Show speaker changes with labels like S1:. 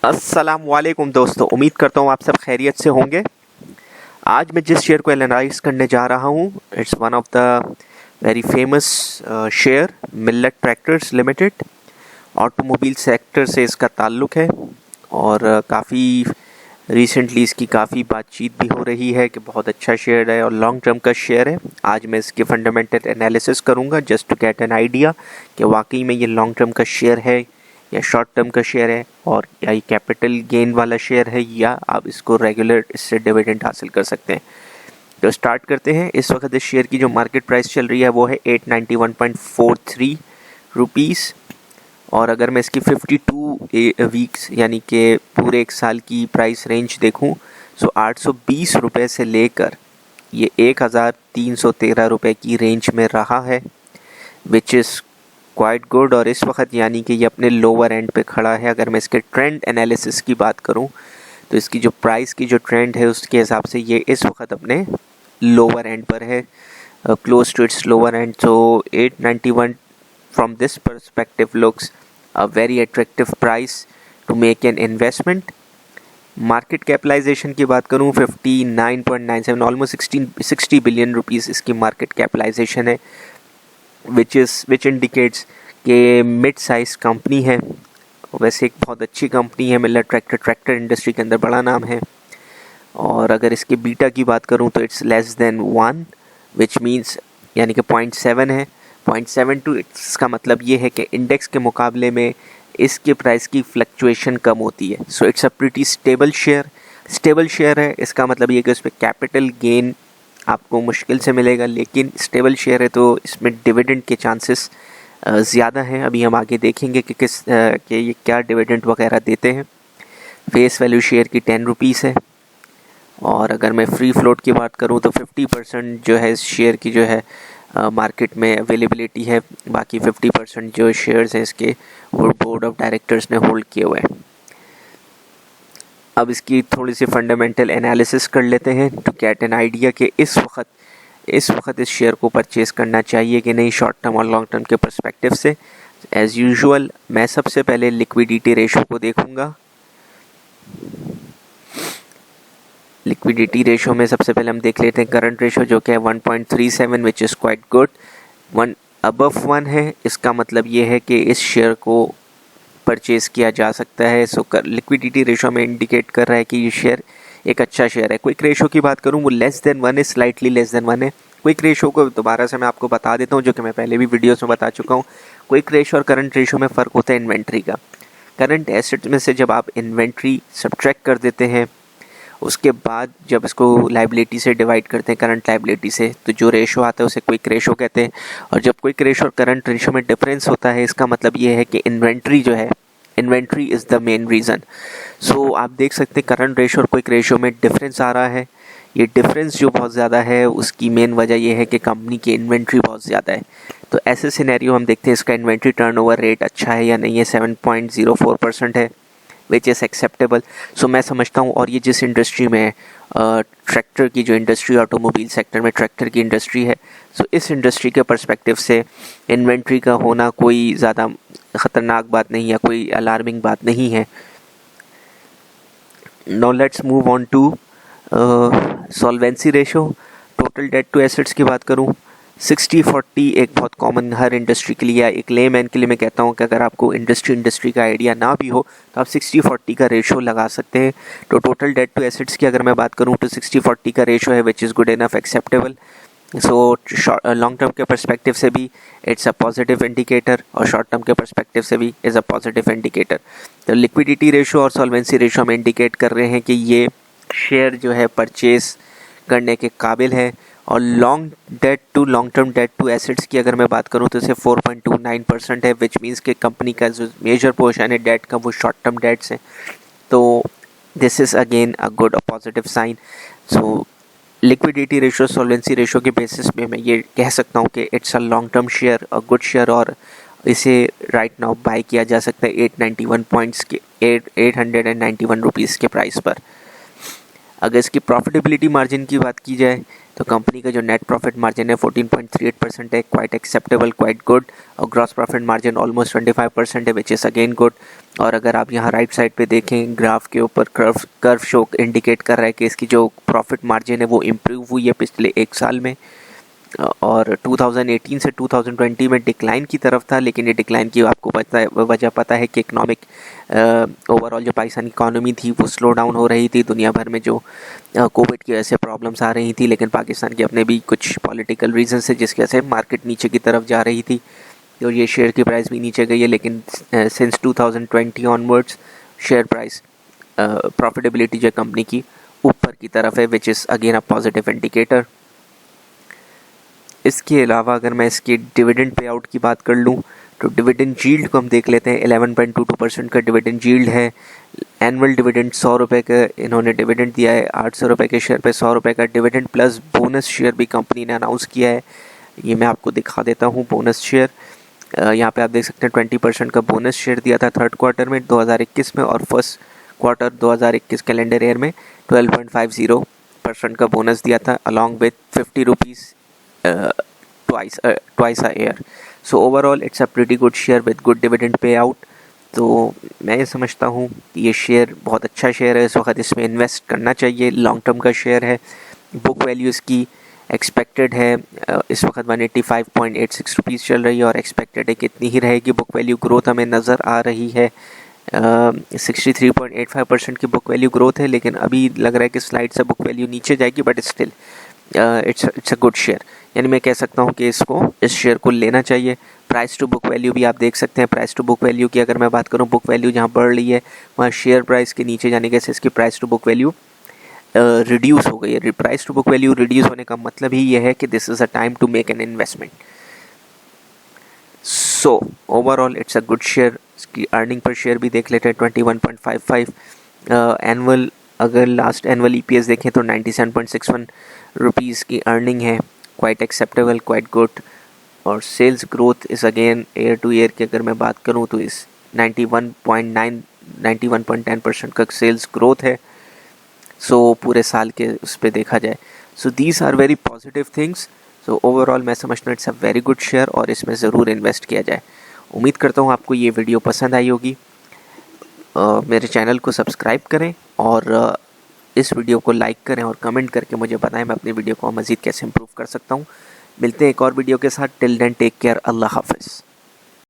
S1: अस्सलाम वालेकुम दोस्तों, उम्मीद करता हूँ आप सब खैरियत से होंगे। आज मैं जिस शेयर को एनालाइज करने जा रहा हूँ, it's one of the very famous share, Millat tractors limited. Automobile sector से इसका ताल्लुक़ है और काफ़ी रिसेंटली इसकी काफ़ी बातचीत भी हो रही है कि बहुत अच्छा शेयर है और लॉन्ग टर्म का शेयर है। आज मैं इसके फंडामेंटल एनालिसिस करूँगा just to get an idea कि वाकई में ये लॉन्ग टर्म का शेयर है या शॉर्ट टर्म का शेयर है, और या ये कैपिटल गेन वाला शेयर है, या आप इसको रेगुलर इससे डिविडेंड हासिल कर सकते हैं। तो स्टार्ट करते हैं। इस वक्त इस शेयर की जो मार्केट प्राइस चल रही है वो है 891.43 रुपीज़, और अगर मैं इसकी 52 वीक्स यानी कि पूरे एक साल की प्राइस रेंज देखूं तो 820 रुपये से लेकर ये 1313 रुपये की रेंज में रहा है, विच इज़ क्वाइट गुड। और इस वक्त यानी कि ये अपने लोअर एंड पे खड़ा है। अगर मैं इसके ट्रेंड एनालिसिस की बात करूं तो इसकी जो प्राइस की जो ट्रेंड है उसके हिसाब से ये इस वक्त अपने लोअर एंड पर है, close to its lower end. तो 891 from this perspective looks a very attractive price to make an investment. Market capitalization की बात करूं 59.97, ऑलमोस्ट 60 बिलियन रुपीज़ इसकी मार्केट कैपिटलाइजेशन है, विच इंडिकेट्स कि मिड साइज कंपनी है। वैसे एक बहुत अच्छी कंपनी है मिल्लत ट्रैक्टर इंडस्ट्री के अंदर बड़ा नाम है। और अगर इसके बीटा की बात करूं तो it's less than 1, which means यानी कि 0.7 है। 0.72 इसका मतलब ये है कि इंडेक्स के मुकाबले में इसके प्राइस की फ्लक्चुएशन कम होती है। So it's a pretty stable share है। इसका मतलब ये कि उस पर कैपिटल गेन आपको मुश्किल से मिलेगा, लेकिन स्टेबल शेयर है तो इसमें डिविडेंड के चांसेस ज़्यादा हैं। अभी हम आगे देखेंगे कि ये क्या डिविडेंड वगैरह देते हैं। फेस वैल्यू शेयर की 10 रुपीज़ है, और अगर मैं फ्री फ्लोट की बात करूं तो 50% जो है इस शेयर की जो है मार्केट में अवेलेबिलिटी है। बाकी 50% जो शेयर्स हैं इसके वो बोर्ड ऑफ डायरेक्टर्स ने होल्ड किए हुए हैं। अब इसकी थोड़ी सी फंडामेंटल एनालिसिस कर लेते हैं टू गेट एन आइडिया कि इस वक्त इस शेयर को परचेज़ करना चाहिए कि नहीं, शॉर्ट टर्म और लॉन्ग टर्म के पर्सपेक्टिव से। एज़ यूजुअल मैं सबसे पहले लिक्विडिटी रेशो को देखूंगा। लिक्विडिटी रेशो में सबसे पहले हम देख लेते हैं करंट रेशो, जो कि है 1.37, which is quite good. 1 above 1 है, इसका मतलब ये है कि इस शेयर को परचेज़ किया जा सकता है। सो लिक्विडिटी रेशो में इंडिकेट कर रहा है कि ये शेयर एक अच्छा शेयर है। क्विक रेशो की बात करूँ वो लेस देन 1 है, स्लाइटली लेस देन 1 है। क्विक रेशो को दोबारा से मैं आपको बता देता हूँ, जो कि मैं पहले भी वीडियोस में बता चुका हूँ। क्विक रेशो और करंट रेशो में फ़र्क होता है इन्वेंट्री का। करंट एसेट्स में से जब आप इन्वेंट्री सब्ट्रैक्ट कर देते हैं, उसके बाद जब इसको लाइबिलिटी से डिवाइड करते हैं, करंट लाइबिलिटी से, तो जो रेशो आता है उसे क्विक रेशो कहते हैं। और जब क्विक रेशो और करंट रेशो में डिफरेंस होता है, इसका मतलब ये है कि inventory is the main reason. So आप देख सकते हैं करंट रेशो और क्विक रेशो में डिफरेंस आ रहा है। ये डिफरेंस जो बहुत ज़्यादा है उसकी मेन वजह यह है कि कंपनी की इन्वेंट्री बहुत ज़्यादा है। तो ऐसे सिनेरियो हम देखते हैं इसका इन्वेंट्री टर्नओवर रेट अच्छा है या नहीं है। 7.04% है, विच इज़ एक्सेप्टेबल। सो मैं समझता हूँ, और ये जिस इंडस्ट्री में है, ट्रैक्टर की जो इंडस्ट्री, ऑटोमोबाइल सेक्टर में ट्रैक्टर की इंडस्ट्री है, सो इस इंडस्ट्री के पर्सपेक्टिव से इन्वेंट्री का होना कोई ज़्यादा ख़तरनाक बात नहीं या कोई अलार्मिंग बात नहीं है। Now let's move on to solvency ratio. Total debt to assets की बात करूँ 60-40 एक बहुत कॉमन हर इंडस्ट्री के लिए, एक लेमैन के लिए मैं कहता हूँ कि अगर आपको इंडस्ट्री का आइडिया ना भी हो तो आप 60-40 का रेशो लगा सकते हैं। तो टोटल डेट टू एसेट्स की अगर मैं बात करूँ तो 60-40 का रेशो है, which is good enough, acceptable. So long term के पर्सपेक्टिव से भी इट्स अ पॉजिटिव इंडिकेटर, और शॉर्ट टर्म के पर्सपेक्टिव से भी इज़ अ पॉजिटिव इंडिकेटर। तो लिक्विडिटी रेशो और सॉल्वेंसी रेशो में इंडिकेट कर रहे हैं कि ये शेयर जो है परचेज़ करने के काबिल है। और long term debt to assets की अगर मैं बात करूं तो इसे 4.29% है, विच मीन्स कि कंपनी का जो मेजर पोर्शन है डेट का वो शॉर्ट टर्म डेट्स हैं। तो this is again a good positive sign. So liquidity ratio, solvency ratio के बेसिस पे मैं ये कह सकता हूँ कि it's a long term share, a good share, और इसे राइट नाउ बाय किया जा सकता है 891 पॉइंट्स के 891 रुपीज़ के प्राइस पर। अगर इसकी प्रॉफिटेबिलिटी मार्जिन की बात की जाए तो कंपनी का जो नेट प्रॉफिट मार्जिन है 14.38% है, क्वाइट एक्सेप्टेबल, क्वाइट गुड। और ग्रॉस प्रॉफिट मार्जिन ऑलमोस्ट 25% है, विच इज़ अगेन गुड। और अगर आप यहाँ राइट साइड पे देखें ग्राफ के ऊपर कर्व शो इंडिकेट कर रहा है कि इसकी जो प्रॉफिट मार्जिन है वो इम्प्रूव हुई है पिछले एक साल में। और 2018 से 2020 में डिक्लाइन की तरफ था, लेकिन ये डिक्लाइन की आपको वजह पता है कि इकोनॉमिक ओवरऑल जो पाकिस्तान की इकॉनमी थी वो स्लो डाउन हो रही थी। दुनिया भर में जो कोविड की वजह से प्रॉब्लम्स आ रही थी, लेकिन पाकिस्तान के अपने भी कुछ पॉलिटिकल रीजन से जिसकी वजह से मार्केट नीचे की तरफ जा रही थी और ये शेयर की प्राइस भी नीचे गई है। लेकिन since 2020 onwards share price profitability जो कंपनी की ऊपर की तरफ है, which is again a positive indicator. इसके अलावा अगर मैं इसके डिविडेंड पे आउट की बात कर लूँ तो डिविडेंड यील्ड को हम देख लेते हैं। 11.22% का डिविडेंड यील्ड है। एनुअल डिविडेंड 100 रुपये का इन्होंने डिविडेंड दिया है। 800 रुपये के शेयर पे 100 रुपये का डिविडेंड प्लस बोनस शेयर भी कंपनी ने अनाउंस किया है। ये मैं आपको दिखा देता हूँ बोनस शेयर। यहाँ पे आप देख सकते हैं 20% का बोनस शेयर दिया था थर्ड क्वार्टर में 2021 में, और फर्स्ट क्वार्टर 2021 कैलेंडर ईयर में 12.50% का बोनस दिया था, along with 50 rupees twice a year. So overall it's a pretty good share with good dividend payout. तो मैं ये समझता हूँ कि ये शेयर बहुत अच्छा शेयर है, इस वक्त इसमें इन्वेस्ट करना चाहिए। लॉन्ग टर्म का शेयर है। बुक वैल्यू इसकी एक्सपेक्टेड है इस वक्त 185.86 रुपीज़ चल रही है, और एक्सपेक्टेड है कि इतनी ही रहेगी। बुक वैल्यू ग्रोथ हमें नज़र आ रही है 63.85% की बुक वैल्यू ग्रोथ है, लेकिन अभी लग रहा है कि स्लाइड से बुक वैल्यू नीचे जाएगी, but still it's a good share. यानी मैं कह सकता हूँ कि इस शेयर को लेना चाहिए। प्राइस टू बुक वैल्यू भी आप देख सकते हैं। प्राइस टू बुक वैल्यू की अगर मैं बात करूँ, बुक वैल्यू जहाँ बढ़ रही है वहाँ शेयर प्राइस के नीचे जाने के से इसकी price to book value reduce हो गई है। Price to book value reduce होने का मतलब ही यह है कि this is a time to make an investment. So overall it's a good share. इसकी अर्निंग पर शेयर भी देख लेते हैं 21.55। एनुअल अगर लास्ट एनुअल EPS देखें तो 97.61 रुपीज़ की अर्निंग है, क्वाइट एक्सेप्टेबल, क्वाइट गुड। और सेल्स ग्रोथ इस अगेन ईयर टू ईयर की अगर मैं बात करूं तो इस 91.10% का सेल्स ग्रोथ है। सो पूरे साल के उस पर देखा जाए, so these are very positive things. So overall मैं समझता हूँ it's a very good share और इसमें ज़रूर इन्वेस्ट किया जाए। उम्मीद करता हूँ आपको ये वीडियो पसंद आई होगी। मेरे चैनल को सब्सक्राइब करें और इस वीडियो को लाइक करें और कमेंट करके मुझे बताएं मैं अपनी वीडियो को मज़ीद कैसे इम्प्रूव कर सकता हूँ। मिलते हैं एक और वीडियो के साथ। टिल देन टेक केयर, अल्लाह हाफ़िज़।